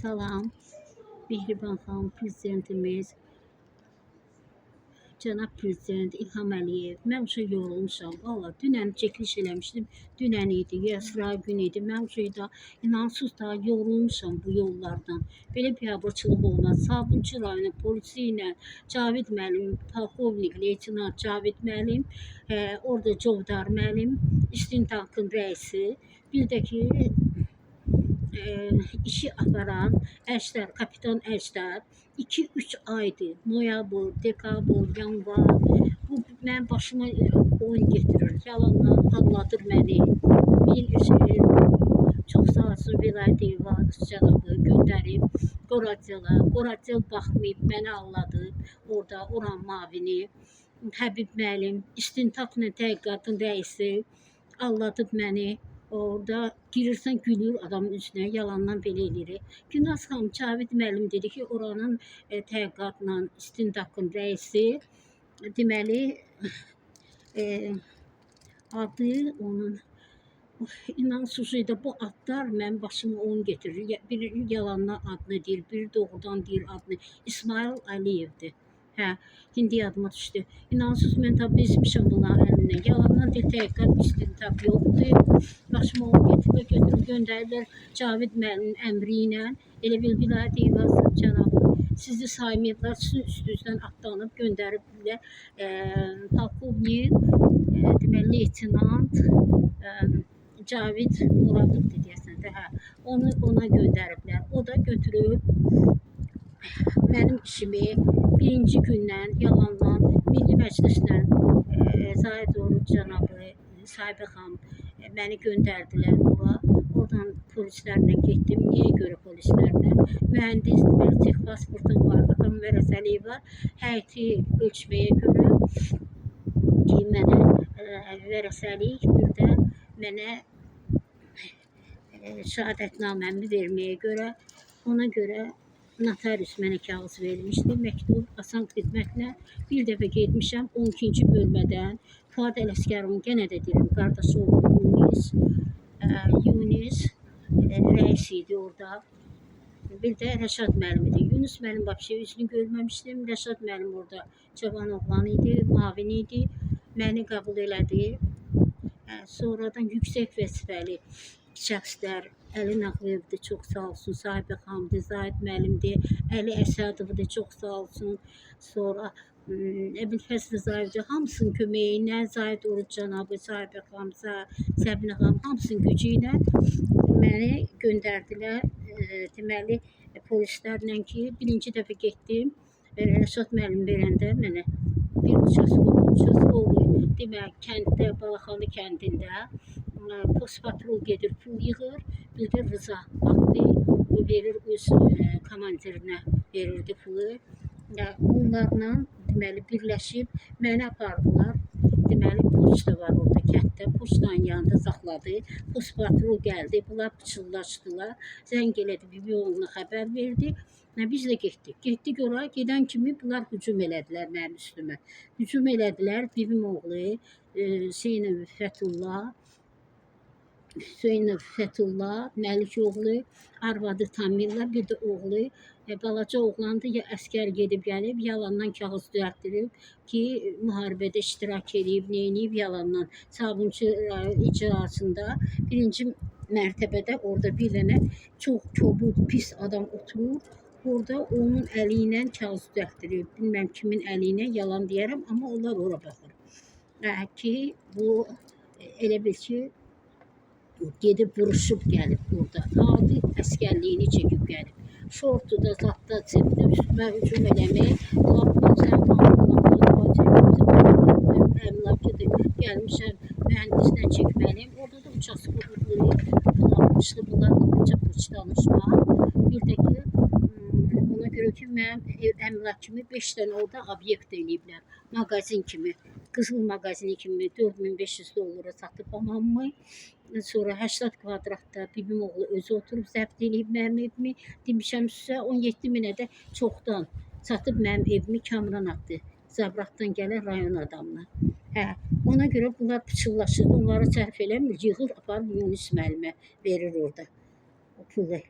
Salam, Mehriban xanım, prezidentimiz, cənab prezident İlham Əliyev. Mən uşaq yorulmuşam. Valla dünən çəkiliş eləmişdim. Dünən idi, Yasra gün idi. Mən uşaqda inansız da yorulmuşam bu yollardan. Belə biabırçılıq olmaz. Sabunçu rayonu polisi ilə Cavid müəllim, polkovnik, leytenant Cavid müəllim, orada Covdar müəllim, İstintaqın rəisi, bir də ki işi aparan Əjdər, kapitan Əjdər 2-3 aydır. Noyabr, dekabr, yanvar. Bu mənim başıma oyun getirir. Yalandan anlatır məni. Çox sağ olsun Vilayət Eyvallah cənabı göndərib Qoradyala. Qoradyal baxmayıb, məni anladı. Orada oran mavini. Həbib müəllim, İstintaqla təhqiqatın rəisi anladıb məni. Orada girirsən gülür adamın üzünə, yalandan belə eləyir. Günaz xanım Cavid müəllim dedi ki, oranın təhqiqatla İstintaqın rəisi, deməli, adı onun, inansız idi, bu adlar mənim başıma oyun getirir. Bir yalandan adını deyir, bir doğrudan deyir adını. İsmail Aliyevdir. İndi yadıma düşdü. İnansız mən tabi bezmişəm bunların əlindən. Yalandan deyir, təhqiqat istintaq yoxdur. Başıma onu götürüb göndərirlər Cavid müəllimin əmri ilə. Elə bil Vilayət Eyvallah cənabı sizi saymayıblar, sizin üstünüzdən atlanıb göndəriblər. Polkovnik, deməli, leytenant Cavid Muradovdur deyəsən də, onu ona göndəriblər. O da götürüb mənim işimi birinci gündən yalandan Milli Məclislə Zahid Oruc cənabı, Sahibə xanım məni göndərdilər ora. Oradan polislərlə getdim. Niyə görə polislərlə? Mühəndis, deməli, tex pasportum var, atamın vərəsəliyi var. Həyəti ölçməyə görə ki, mənə vərəsəlik, bir də mənə şəhadətnaməmi verməyə görə, ona görə notarius mənə kağız vermişdi, məktub, asan xidmətlə. Bir dəfə getmişəm 12-ci bölmədən, Fuad Ələsgərovun genə də deyirəm, qardaşı oğlu Yunis rəis idi orada. Bir də Rəşad müəllim idi. Yunus müəllim vəbşə üzünü görməmişdim. Rəşad müəllim orada cavan oğlan idi, mavin idi. Məni qəbul elədi. Sonradan yüksək vəzifəli şəxslər, Əli Nağıyevdir, çox sağ olsun, Sahibə xanımdır, Zahid müəllimdir, Əli Əsədovdur, çox sağ olsun. Sonra Əbülfəzl Zahiddir, hamısının köməyi ilə, Zahid Oruc cənabı, Sahibə xanım, Səbinə xanım, hamısının gücü ilə məni göndərdilər. Deməli, polislərlə ki, birinci dəfə getdim, Rəşad müəllim verəndə mənə bir uçaskolu, demək, kənddə, Balaxanı kəndində post patrol gedir, pul yığır, bir də Rıza baxdı, o verir öz komandirinə, verirdi pulu. Onlarla deməli birləşib məni apardılar. Deməli, poçta var orada kənddə, poçtanın yanında saxladı. Post patrol gəldi, bunlar pıçıllaşdılar, zəng elədi, bibi oğluna xəbər verdi. Biz də getdik. Getdik ora, gedən kimi bunlar hücum elədilər mənim üstümə. Hücum elədilər, bibim oğlu Hüseynov Fətullah, Məlik oğlu, arvadı Tamilla, bir də oğlu, balaca oğlandı, ya əskər gedib gəlib, yalandan kağız düzəltdirib ki, müharibədə iştirak edib, neyniyib yalandan. Sabunçu icrasında birinci mərtəbədə orada bir dənə çox kobud, pis adam oturur. Orada onun əli ilə kağız düzəltdirib. Bilməm kimin əli ilə, yalan deyərəm, amma onlar ora baxır. Ki, bu elə bil ki, gedib vuruşub gəlib burada. Adi əskərliyini çəkib gəlib. Şortu da, zatda çəkdi, üstümə hücum eləmək. Əmlakıdır, gəlmişəm mühəndislə çəkməliyim. Orada da uçaskolu kullanmışdı, bunlarla bıça danışma. Bir də ki, ona görə ki, mənim əmlakımı 5 dənə orada obyekt eləyiblər. Mağazin kimi, qızıl mağazini kimi 4500 dollara satıb hamamı. Sonra 80 kvadratda bibim oğlu özü oturub zəbt eləyib mənim evimi. Demişəm sizə 17 minə də çoxdan satıb mənim evimi Kamran atdı. Zabratdan gələn rayon adamına. Ona görə bunlar pıçıllaşır, onları sərf eləmir, yığır, aparır Yunus müəllimə verir orada o pulu.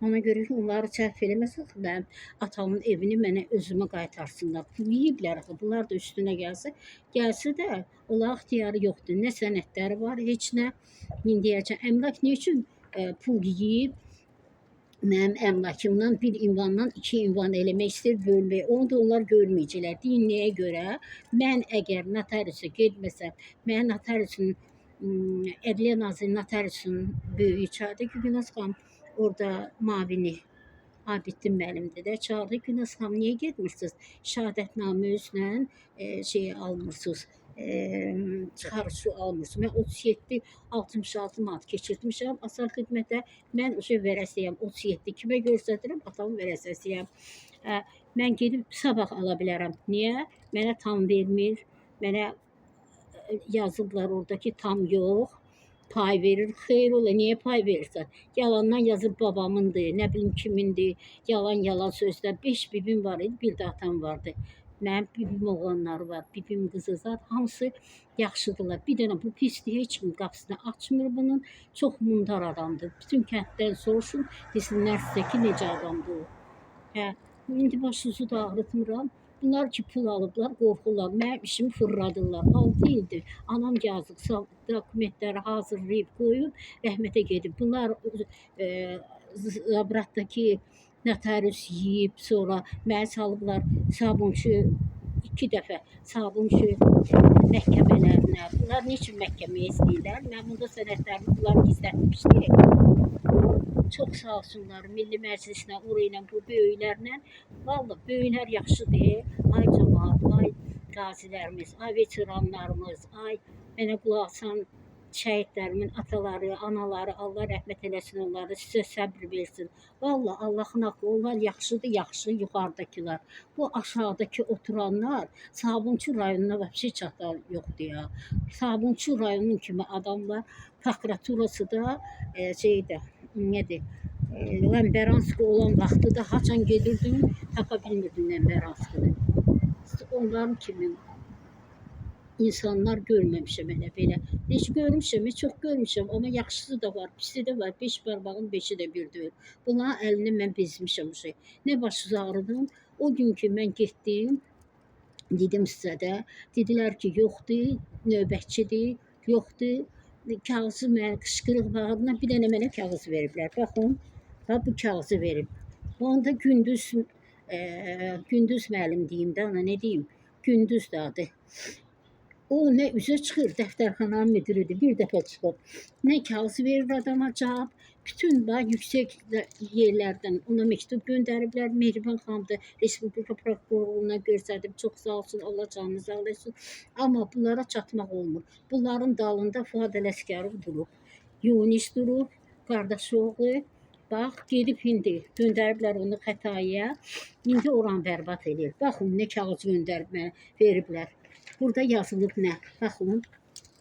Ona görə ki, onları səhv eləməsək, mənim atamın evini mənə özümə qaytarsınlar. Pul yeyiblər axı, bunlar da üstünə gəlsə də onların ixtiyarı yoxdur. Nə sənədləri var, heç nə. İndiyəcən əmlak nə üçün pul yeyib? Mənim əmlakımdan bir ünvandan iki ünvan eləmək istəyir, bölmək. Onu da onlar görməyəcəklər. Deyin nəyə görə? Mən əgər notariusa getməsəm, mən notariusun Ədliyyə Naziri notariusun böyüyü çağırdı ki, Gülnaz xanım orada mavini Abidin müəllimdir də çağırdı. Gülnaz xanım niyə getmirsiniz? Şəhadətnamə üzlə şey almırsınız. Çıxarışı almırsınız. Mən 37-66 manat keçirtmişəm asal xidmətə. Mən vərəsəyəm 37. Kimə göstərirəm? Atamın vərəsəsiyəm. Mən gedib sabah ala bilərəm. Niyə? Mənə tam vermir. Mənə yazıblar oradakı tam yox. Pay verir. Xeyr ola, niyə pay verirsən? Yalandan yazıb babamındır, nə bilim kimindir. Yalan sözlər. 5 bibim var idi, bir də atam vardı. Mənim bibim oğlanları var, bibim qızı zat, hamısı yaxşıdırlar. Bir dənə bu pisdir, heç kim qapısını açmır bunun. Çox mundar adamdır. Bütün kənddən soruşun, desinlər sizə ki, necə adamdır o. İndi başınızı da ağrıtmıram. Bunlar ki pul alıblar, qorxurlar. Mənim işimi fırladırlar. 6 ildir. Anam yazıq, dokumentləri hazırlayıb qoyub, rəhmətə gedib. Bunlar Zabratdakı notarius yeyib, sonra məni salıblar sabunçu 2 dəfə sabunçu məhkəmələrinə. Bunlar niçin məhkəməyə istəyirlər? Mən bunda sənədlərimi bunlar gizlətmişdi. Çox sağ olsunlar Milli Məclislə, orayla, bu böyüklərlə. Vallahi böyüklər yaxşıdır. Ay cəmaət, ay qazilərimiz, ay veteranlarımız, ay mənə qulaq asan şəhidlərimin ataları, anaları, Allah rəhmət eləsin onları, sizə səbr versin. Vallahi Allahın haqqı, onlar yaxşıdır, yaxşı yuxarıdakılar. Bu aşağıdakı oturanlar Sabunçu rayonuna vəbşi çatan yoxdur ya. Sabunçu rayonun kimi adamlar, prokuraturası da şeydə, nədir? Ləmbəranski olan vaxtı da haçan gedirdim, tapa bilmirdim Ləmbəranskini. Onların kimi insanlar görməmişəm elə belə. Necə görmüşəm, çox görmüşəm, amma yaxşısı da var, pisi də var. 5 barmağın 5-i də bir deyil. Bunların əlini mən bezmişəm şey. Nə başınızı ağrıdım? O gün ki mən getdim, dedim sizə də, dedilər ki, yoxdur, növbətçidir, yoxdur. Kağızı mən qışqırıq bağırına bir dənə mənə kağız veriblər. Baxın, bu kağızı verib. Onu da Gündüz müəllim deyim də, ona nə deyim? Gündüz də adı. O nə üzə çıxır, dəftərxananın müdürüdür, bir dəfə çıxıb. Nə kağız verir adama cavab, bütün yüksək yerlərdən ona məktub göndəriblər. Mehriban xanım da Respublika prokurorluğuna göstərib, çox sağ olsun, Allah canını sağ olsun. Amma bunlara çatmaq olmur. Bunların dalında Fuad Ələsgərov durub, Yunis durub, qardaşı oğlu. Bax, gedib indi göndəriblər onu Xətayıya. İndi oran bərbat edir. Baxın, nə kağız göndərib mənə veriblər. Burada yazılıb nə? Baxın,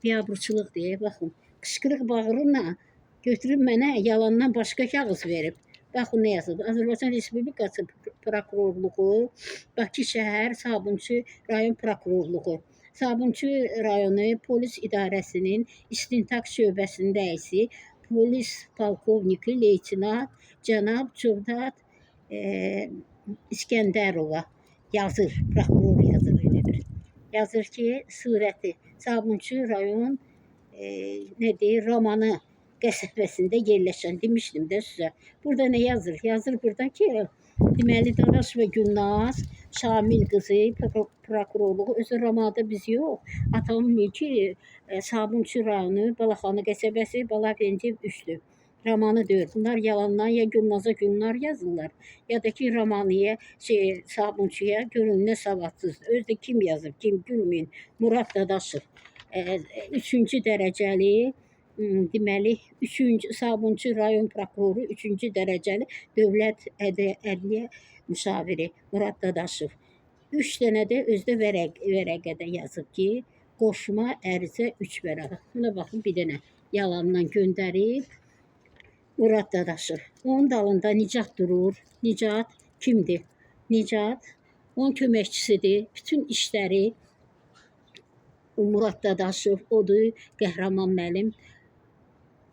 biabırçılıq deyə, baxın. Qışqırıq bağırına götürüb mənə yalandan başqa kağız verib. Baxın, nə yazılıb? Azərbaycan Respublikası Prokurorluğu, Bakı şəhər Sabunçu rayon prokurorluğu. Sabunçu rayonu polis idarəsinin istintaq şöbəsinin rəisi, polis polkovniki, leytenant cənab Cövdət İskəndərova yazır, prokuror yazır elə bir. Yazır ki, surəti Sabunçu rayon nədir, Romanı qəsəbəsində yerləşən, demişdim də sizə. Burada nə yazır? Yazır burada ki, deməli Dadaş və Gülnaz Şamil qızı prokurorluğu, özü Ramada biz yox, atamın mülki Sabunçu rayonu Balaxanı qəsəbəsi Balafendiyev 3-dür. Romanı deyir. Bunlar yalandan ya Gülnaza Gülnar yazırlar, ya da ki Romaniyə, Sabunçuya görün nə savadsızdır. Özdə kim yazıb, kim gülməyin. Murad Dadaşov. 3-cü dərəcəli, deməli, Sabunçu rayon prokuroru 3-cü dərəcəli dövlət ədliyyə müşaviri Murad Dadaşov. 3 dənə də özdə vərəqədə yazıb ki, qoşma ərizə 3 vərəq. Buna baxın, bir dənə yalandan göndərib. Murad Dadaşov. Onun dalında Nicat durur. Nicat kimdir? Nicat onun köməkçisidir. Bütün işləri Murad Dadaşov odur, Qəhrəman müəllim.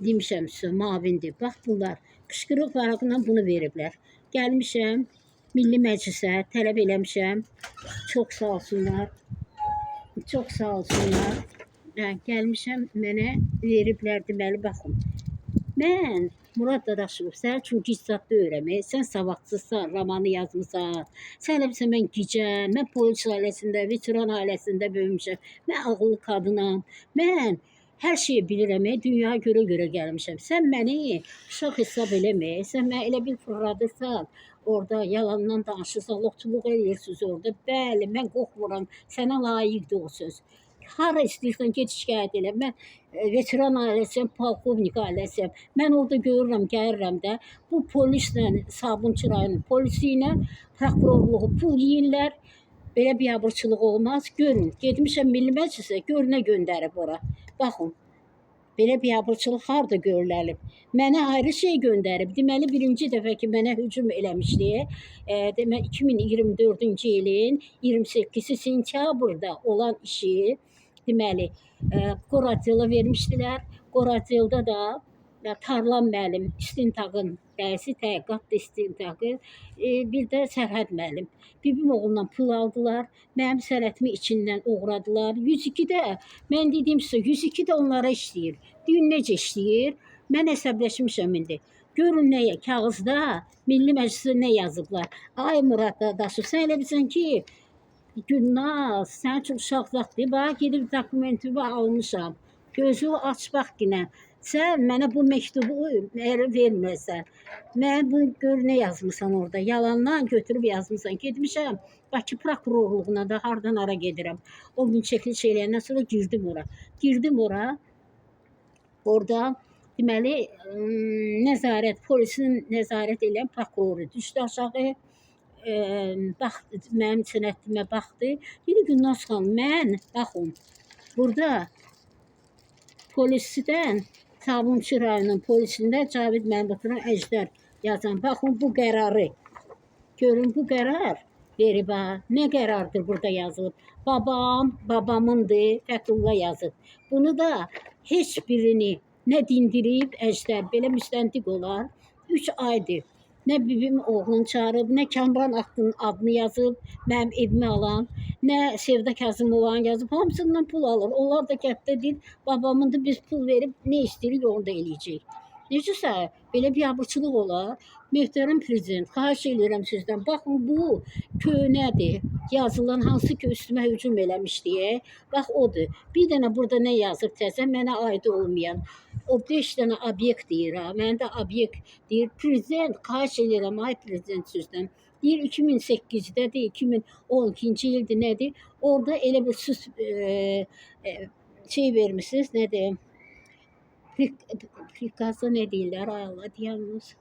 demişəm sizə mavindir. Bax bunlar qışqırıq varağıyla bunu veriblər. Gəlmişəm Milli Məclisə tələb eləmişəm. Çox sağ olsunlar. Çox sağ olsunlar. Gəlmişəm mənə veriblər deməli baxın. Mən Murad Dadaşov, sən üçün gic-zadda öyrəmək, sən savadsızsan, romanı yazmısan. Sən elə bilsən mən gicəm, mən polis ailəsində, veteran ailəsində böyümüşəm, mən ağıllı qadınam, mən hər şeyi bilirəm, dünyaya görə gəlmişəm. Sən məni uşaq hesab eləmək, sən məni elə bil fırladırsan, orada yalandan danışırsan, loxçuluq edirsiniz orada. Bəli, mən qorxmuram, sənə layiqdir o söz. Hara istəyirsən get şikayət elə. Mən veteran ailəsiyəm, polkovnik ailəsiyəm. Mən orada görürəm, gəlirəm də bu polislə, Sabunçu rayonu polisi ilə prokurorluğu pul yeyirlər. Belə biabırçılıq olmaz. Görün, getmişəm Milli Məclisə, gör nə göndərib ora. Baxın. Belə biabırçılıq harda görüləlib? Mənə ayrı şey göndərib. Deməli, birinci dəfə ki, mənə hücum eləmişdi. Deməli, 2024-cü ilin 28-i sentyabrda olan işi, deməli, Qoraçela vermişdilər. Qoraçelda da Tarlan müəllim, istintaqın rəisi, təhqiqat istintaqı, bir də Sərhəd müəllim. Bibim oğlundan pul aldılar, mənim sənətimi içindən uğradılar. 102-də, mən dediyim sizə, 102 də onlara işləyir. Düyün necə işləyir? Mən əsəbləşmişəm indi. Görün nəyə, kağızda Milli Məclisə nə yazıblar. Ay Murad Dadaşov, sən elə bilsən ki, Gülnaz, sən üçün uşaq zaxdır, bax, gedib dokumentimi almışam. Gözü aç bax yenə. Sən mənə bu məktubu vermirsən. Mən bunu gör nə yazmısan orada. Yalandan götürüb yazmısan. Getmişəm Bakı prokurorluğuna da hardan hara gedirəm. O gün çəkiliş eləyəndən sonra girdim ora. Girdim ora. Orada deməli nəzarət, polisin nəzarət edən prokuroru düşdü aşağı. Baxdı, mənim sənətimə baxdı. Dedi Gülnaz xanım, mən baxın, burada polisdən Sabunçu rayonunun polisində Cavid Məmmədov Əjdər yazan. Baxın bu qərarı. Görün bu qərar verib ha. Nə qərardır burada yazılıb? Babamındır, Fəthullah yazıb. Bunu da heç birini nə dindirib Əjdər, belə müstəntiq olar. 3 aydır. Nə bibim oğlunu çağırıb, nə Kamran Axtının adını yazıb, mənim evimi alan, nə Sevda Kazımovanın yazıb, hamısından pul alır. Onlar da kənddə deyir, babamındır, biz pul verib, nə istəyirik onu da eləyəcək. Necəsə, belə biabırçılıq olar. Möhtərəm prezident, xahiş edirəm sizdən, baxın bu köhnədir, yazılan hansı ki üstümə hücum eləmişdi, bax odur. Bir dənə burada nə yazıb təzə, mənə aid olmayan. O 5 dənə obyekt deyir ha, mən də obyekt deyir. Prezident, xahiş edirəm, ay prezident sizdən. Deyir 2008-dədir, 2012-ci ildir, nədir? Orada elə bir süs şey vermişsiniz, nədir? Prikazda nə deyirlər, ay Allah, deyəmiz.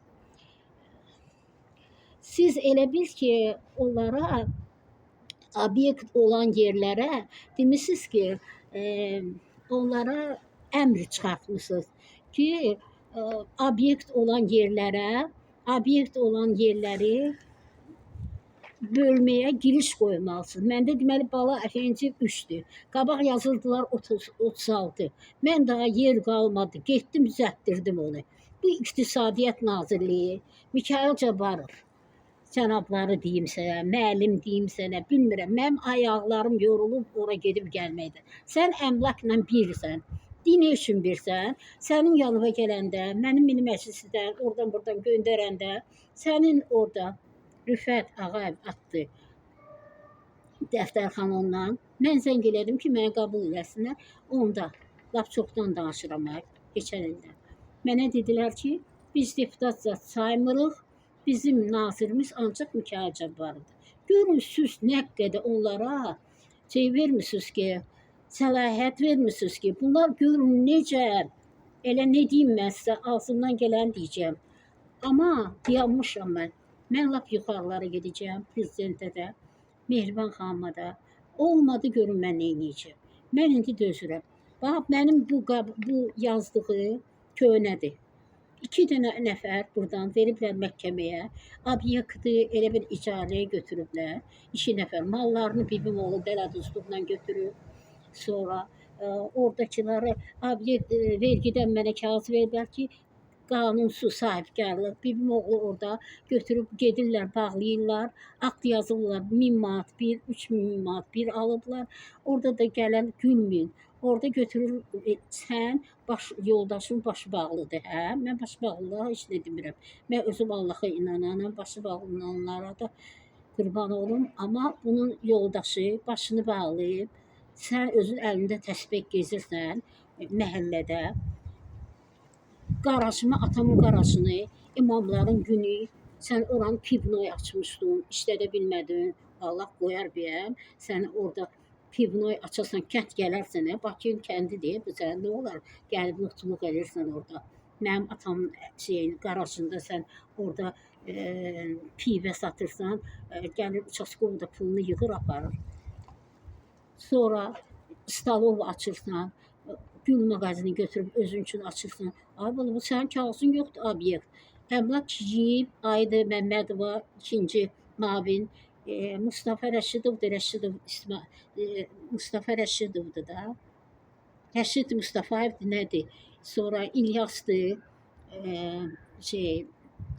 Siz elə bil ki, onlara, obyekt olan yerlərə demişsiniz ki, onlara əmr çıxartmışsınız ki, obyekt olan yerləri bölməyə giriş qoymalısınız. Məndə deməli bala əfənci 3-dür. Qabaq yazıldılar 36. Mən daha yer qalmadı. Getdim, düzəltdirdim onu. Bu İqtisadiyyat Nazirliyi, Mikayıl Cabbarov cənabları deyim sənə, müəllim deyim sənə, bilmirəm. Mənim ayaqlarım yorulub ora gedib gəlməkdə. Sən əmlakla birsən. Dini üçün birsən. Sənin yanıma gələndə, mənim Milli Məclisdən, oradan buradan göndərəndə, sənin orada Rüfət Ağayev atdı dəftərxana ondan. Mən zəng elədim ki, mənə qəbul eləsinlər. Onda lap çoxdan danışıram, keçən ildə. Mənə dedilər ki, biz deputat zat saymırıq, bizim nazirimiz ancaq Mikayıl Cabbarovdur. Görün siz nə qədər onlara şey vermişsiniz ki, səlahiyyət vermişsiniz ki, bunlar görün necə, elə nə deyim mən sizə, ağzımdan gələn deyəcəm. Amma dayanmışam mən. Mən lap yuxarılara gedəcəm, prezidentə də, Mehriban xanıma da. Olmadı görün mən nə edəcəm. Mən indi dözürəm. Bax, mənim bu yazdığı köhnədir. 2 dənə nəfər buradan veriblər məhkəməyə, obyekti elə bir icarəyə götürüblər. 2 nəfər mallarını bibim oğlu dələduzluqla götürüb. Sonra Oradakiləri obyekt vergidən mənə kağız veriblər ki, qanunsuz sahibkarlıq. Bibim oğlu orada götürüb gedirlər, bağlayırlar, akt yazırlar 1000 manat bir, 3000 manat bir alıblar. Orada da gələn gülməyin. Orada götürür sən yoldaşın başı bağlıdır, hə? Mən başı bağlılığa heç nə demirəm. Mən özüm Allaha inananam, başı bağlı inananlara da qurban olum. Amma bunun yoldaşı başını bağlayıb, sən özün əlində təsbeh gezirsən məhəllədə. Qarajımı, atamın qarajını, imamların günü, sən oranı pivnoy açmışdın, işlədə bilmədin. Allah qoyar bəyəm, sən orada pivnoy açasan, kənd gələrsən, Bakının kəndidir, bu sən nə olar, gəlib mutluluq edirsən orada. Mənim atamın qarajında sən orada pivə satırsan, gəlir uçaskovda pulunu yığır aparır. Sonra stalov açırsan, gül mağazini götürüb özün üçün açırsan. Ay bala, bu sənin kağızın yoxdur, obyekt. Əmlak Kişiyev, Ayda Məmmədova, ikinci müavin, Mustafa Rəşidov, Mustafa Rəşidovdur da. Rəşid Mustafayevdir, nədir? Sonra İlyasdır,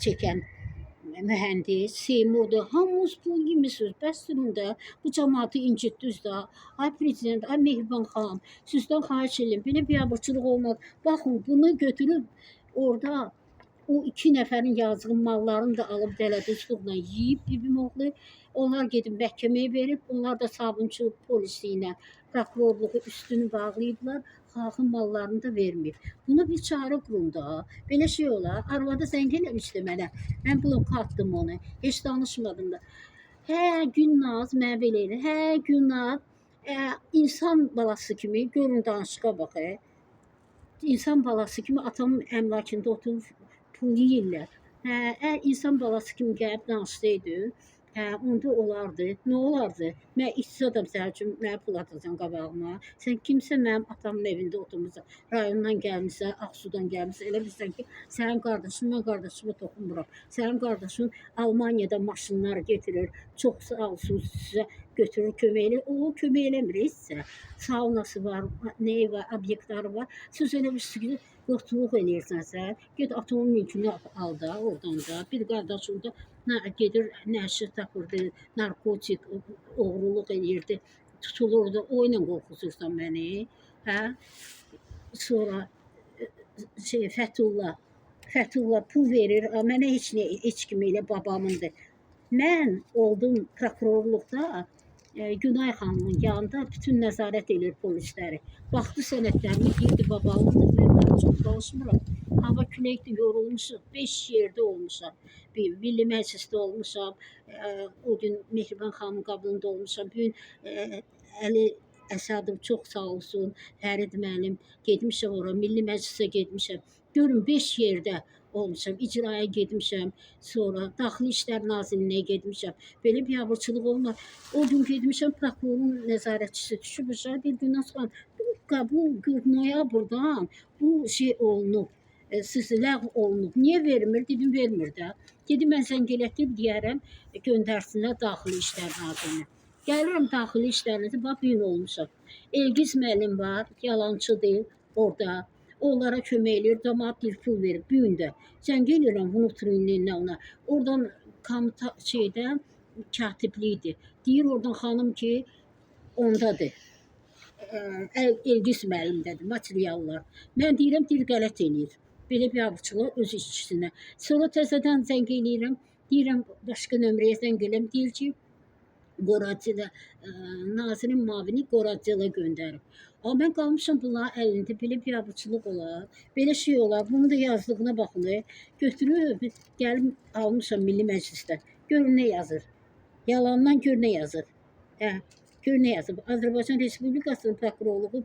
çəkən mühəndis, Seymurdur, hamınız pul yemişsiniz, bəsdirin də, bu cəmaatı incitdiniz də. Ay prezident, ay Mehriban xanım, sizdən xahiş edirəm, belə biabırçılıq olmaz. Baxın, bunu götürüb orada o 2 nəfərin yazığı mallarını da alıb dələduzluqla yeyib bibim oğlu. Onlar gedib məhkəməyə verib, onlar da sabunçu polisi ilə prokurorluğu üstünü bağlayıblar, xalqın mallarını da vermir. Buna bir çarə qurun da. Belə şey olar. Arvadı zəng eləmişdi mənə. Mən bloka atdım onu. Heç danışmadım da. Hə, Gülnaz, mənə belə elə. Hə, Gülnaz, insan balası kimi, görün danışığa bax. İnsan balası kimi atamın əmlakında oturub pul yeyirlər. Hə, insan balası kimi gəlib danışsaydı, hə, onda olardı. Nə olardı? Mən işsiz adam sənin üçün mənə pul atacaqsan qabağıma. Sən kimsə mənim atamın evində oturmuşsan, rayondan gəlmişsən, Ağsudan gəlmişsən. Elə bilirsən ki, sənin qardaşın, mən qardaşıma toxunmuram. Sənin qardaşın Almaniyada maşınlar getirir, çox sağ olsun sizə götürür, kömək eləyir. O kömək eləmir heç sizə. Saunası var, neyi var, obyektləri var. Siz elə bilirsiniz ki, yoxsulluq eləyirsən sən. Get atamın mülkünü al da, oradan da. Bir qardaşın da gedir, nəşir tapırdı, narkotik, oğruluq eləyirdi, tutulurdu. O ilə qorxusursan məni. Hə? Sonra Fəthullah pul verir, mənə heç kim elə babamındır. Mən oldum prokurorluqda, Günay xanımın yanında bütün nəzarət edir polisləri. Baxdı sənədlərimi, girdi babalıqdır, mən daha çox danışmıram. Hava küləkdir, yorulmuşum, 5 yerdə olmuşam. Milli Məclisdə olmuşam, o gün Mehriban xanımın qabulunda olmuşam. Bu gün Əli Əsədov çox sağ olsun, Fərid müəllim, getmişəm ora, Milli Məclisə getmişəm. Görün 5 yerdə olmuşam, icraya getmişəm, sonra Daxili İşlər Nazirliyinə getmişəm. Belə biabırçılıq olmaz. O gün getmişəm, prokurorun nəzarətçisi düşüb, bir gündən sonra bu noyabrdan bu olunub, siz ləğv olunub. Niyə vermir? Dedim, vermir də. Dedim, mən zəng elətdirib deyərəm, göndərsinlər Daxili İşlər Nazirinə. Gəlirəm Daxili İşlərinə, bax, bir olmuşam. Elgiz müəllim var, yalancıdır orada. Onlara kömək eləyir, cəmaət bir pul verib, bir gündə. Zəng eləyirəm, внутренне ona. Oradan katiblikdir. Deyir oradan xanım ki, ondadır. Elgiz müəllimdədir, materiallar. Mən deyirəm, dil qələt eləyir. Belə bir abıçılığı öz işçisinə. Sonra təzədən zəng eləyirəm, deyirəm, başqa nömrəyə zəng eləyirəm, deyir ki, Qoracıda, nazirin mavini Qoracıda göndərib. Amma mən qalmışam bunların əlində, belə bir abıçılıq olar, belə şey olar, bunun da yazdığına baxın, götürüb, gəlib almışam Milli Məclisdə, gör nə yazır, yalandan gör nə yazır, gör nə yazır, Azərbaycan Respublikasının prokurorluğu,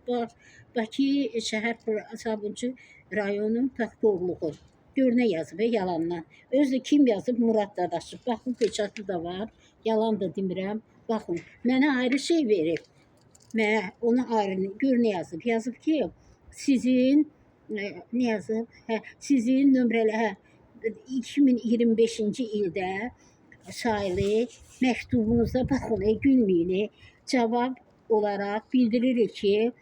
Bakı şəhər Sabunçu rayonunun prokurorluğu, gör nə yazıb, yalandan, özü kim yazıb, Murad Dadaşov, baxın, peçatı da var, yalan da demirəm, baxın, mənə ayrı şey verib. Mən ona ayrı, gör nə yazıb. Yazıb ki, sizin, nə yazıb? Sizin nömrələ 2025-ci ildə sayılı məktubunuzda baxın, gülməyin, cavab olaraq bildiririk ki,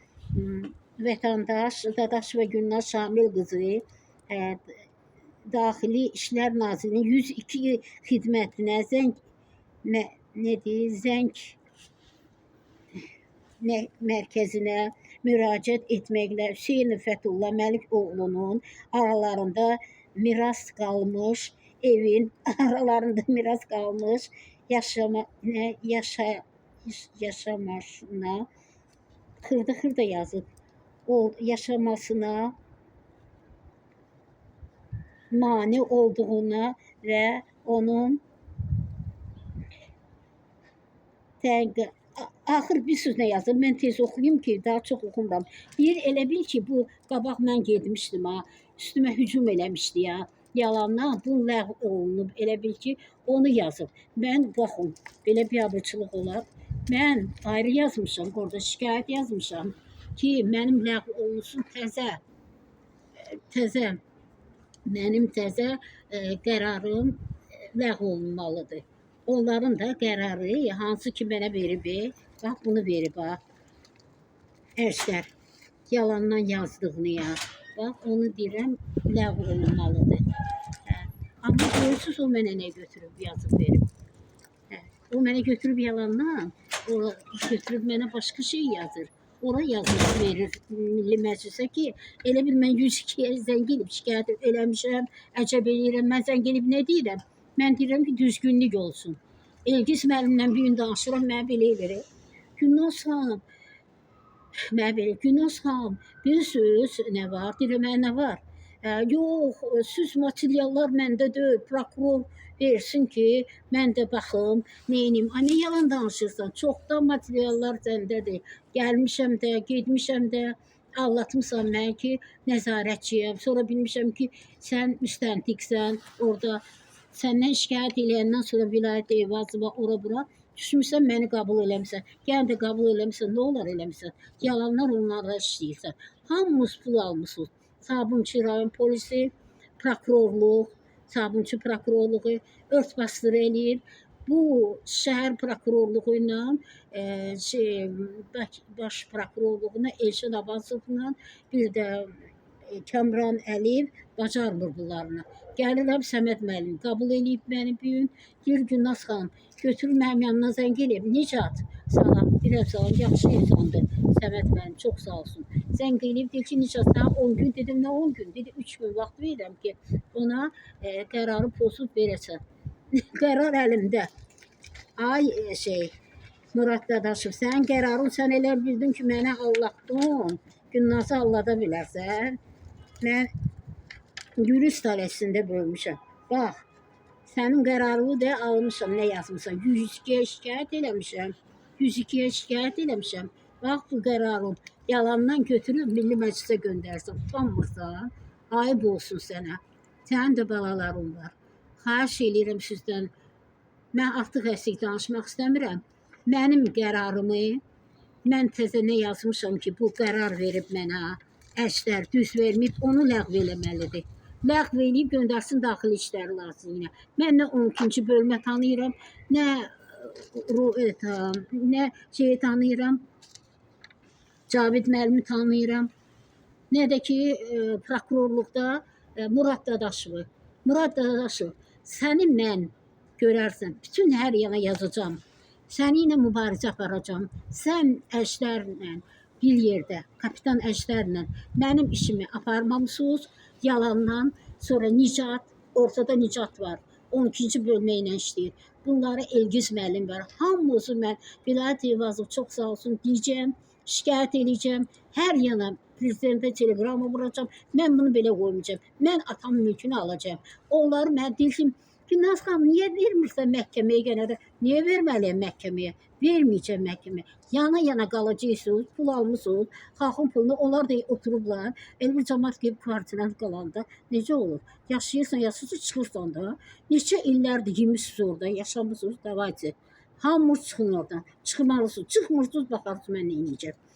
vətəndaş Dadaşova Gülnaz Şamil qızı Daxili İşlər Nazirliyinin 102 xidmətinə zəng mərkəzinə müraciət etməklə Hüseynov Fəthullah Məlik oğlunun aralarında miras qalmış evin aralarında miras qalmış yaşamasına xırda yazıb yaşamasına mane olduğuna və onun axır bir sözlə yazıb. Mən tez oxuyum ki, daha çox oxumuram. Bir elə bil ki, bu qabaq mən getmişdim ha. Üstümə hücum eləmişdi ya. Yalandan bu ləğv olunub. Elə bil ki, onu yazıb. Mən baxın, belə biabırçılıq olar. Mən ayrı yazmışam, orada şikayət yazmışam ki, mənim ləğv olunsun təzə mənim təzə qərarım ləğv olunmalıdır. Onların da qərarı hansı ki mənə verib, bax bunu verib ha. Ərslər yalandan yazdığını ya. Bax onu deyirəm ləğv olunmalıdır. Amma görürsünüz o mənə nə götürüb yazıb verib. O mənə götürüb yalandan, o götürüb mənə başqa şey yazır. Ora yazıb verir Milli Məclisə ki, elə bil mən 102-yə zəng edib şikayət eləmişəm, əcəb eləyirəm. Mən zəng edib nə deyirəm? Mən deyirəm ki, düzgünlük olsun. Elgiz müəllimlə bir gün danışıram, mənə belə eləyir. Gülnaz xanım, mənə belə, Gülnaz xanım, bilirsiniz nə var? Deyirəm, nə var? Yox, siz materiallar məndə deyil, prokuror versin ki, mən də baxım, neynim. Nə yalan danışırsan, çoxdan materiallar səndədir. Gəlmişəm də, getmişəm də, anlatmışsan mən ki, nəzarətçiyəm. Sonra bilmişəm ki, sən müstəntiqsən, orada səndən şikayət eləyəndən sonra vilayət Eyvazova ora-bura düşmüsən, məni qəbul eləmişsən. Yəni də qəbul eləmişsən, nə olar eləmişsən? Yalanlar onlarla işləyirsən. Hamımız pul almışsınız. Sabunçu rayon polisi, prokurorluq, Sabunçu prokurorluğu örtbasdır eləyir. Bu şəhər prokurorluğu ilə baş prokurorluğuna Elşən Abbasovla bir də Kəmran Əliyev bacarmır bunlarını. Gəlirəm Səməd müəllim qəbul eləyib məni bir gün. Deyir Gülnaz xanım, götürür mənim yanına zəng eləyib. Nicat, salam, biləm salam, yaxşı insandır. Səməd müəllim, çox sağ olsun. Zəng eləyib, deyir ki, Nicat, sən 10 gün, dedim, nə 10 gün? Dedi, 3 gün vaxt verirəm ki, ona qərarı pozub verəsən. Qərar əlimdə. Ay Murad Dadaşov, sənin qərarın, sən elə bildin ki, mənə allatdın. Gülnazı allada bilərsən. Mən yürüst ailəsində bölmüşəm. Bax, sənin qərarını da almışam, nə yazmışam. 102-yə şikayət eləmişəm. 102-yə şikayət eləmişəm. Bax, bu qərarın yalandan götürüb Milli Məclisə göndərsin. Utanmırsan, ayıb olsun sənə. Sənin də balaların var. Xahiş eləyirəm sizdən. Mən artıq əsik danışmaq istəmirəm. Mənim qərarımı, mən təzə nə yazmışam ki, bu qərar verib mənə, əşlər düz verməyib, onu ləğv eləməlidir. Ləğv eləyib göndərsin Daxili İşlər Nazirliyinə. Mən nə 12-ci bölmə tanıyıram, nə tanıyıram, Cavid müəllimi tanıyıram, nə də ki, prokurorluqda Murad Dadaşovu. Murad Dadaşov, səni mən görərsən, bütün hər yana yazacağam. Səni ilə mübarizə aparacağım. Sən əşlərlə bir yerdə, kapitan əşlərlə mənim işimi aparmamışsınız, yalandan. Sonra Nicat, ortada Nicat var. 12-ci bölmə ilə işləyir. Bunları Elgiz müəllim var. Hamımızı mən vilayət Eyvazov çox sağ olsun deyəcəm, şikayət eləyəcəm. Hər yana prezidentə teleqramı vuracağam. Mən bunu belə qoymayacağım. Mən atamın mülkünü alacağım. Onları mən deyəcəm, Gülnaz xanım, niyə vermirsən məhkəməyə gənə də? Niyə verməliyəm məhkəməyə? Verməyəcəm məhkəməyə. Yana qalacaqsınız, pul almışsınız, xalqın pulunu, onlar da oturublar. Elə bir cəmaət gibi kvartirant qalanda necə olur? Yaşayırsan, çıxırsan da. Neçə illərdir yemişsiniz orada, yaşamısınız, davaycı. Hamımız çıxın oradan. Çıxmalısınız, çıxmırsınız, baxarsınız mən nə edəcəm.